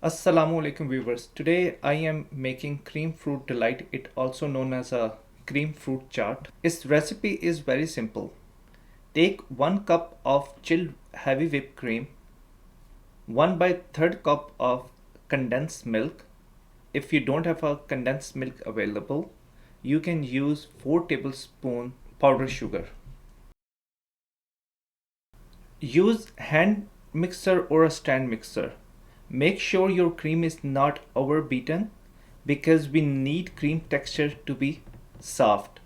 Assalamu alaikum viewers. Today I am making cream fruit delight, it also known as a cream fruit chaat. Its recipe is very simple. Take 1 cup of chilled heavy whipped cream, 1/3 cup of condensed milk. If you don't have a condensed milk available, you can use 4 tablespoons powdered sugar. Use hand mixer or a stand mixer. Make sure your cream is not overbeaten because we need cream texture to be soft.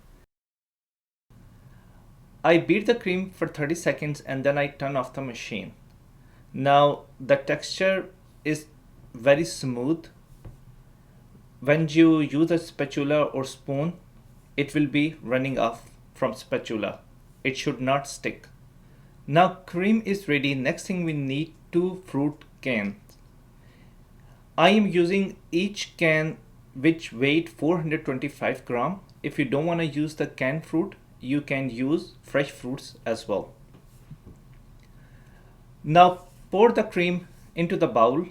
I beat the cream for 30 seconds and then I turn off the machine. Now the texture is very smooth. When you use a spatula or spoon, it will be running off from spatula. It should not stick. Now cream is ready. Next thing we need 2 fruit cans. I am using each can which weight 425 gram. If you don't want to use the canned fruit, you can use fresh fruits as well. Now pour the cream into the bowl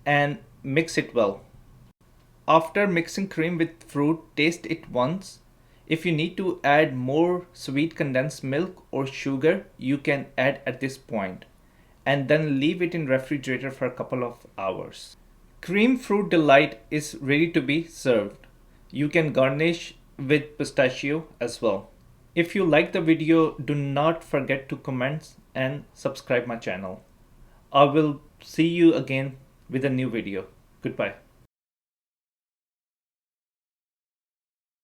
and mix it well. After mixing cream with fruit, taste it once. If you need to add more sweet condensed milk or sugar, you can add at this point and then leave it in refrigerator for a couple of hours. Cream fruit delight is ready to be served. You can garnish with pistachio as well. If you like the video, do not forget to comment and subscribe my channel. I will see you again with a new video. Goodbye.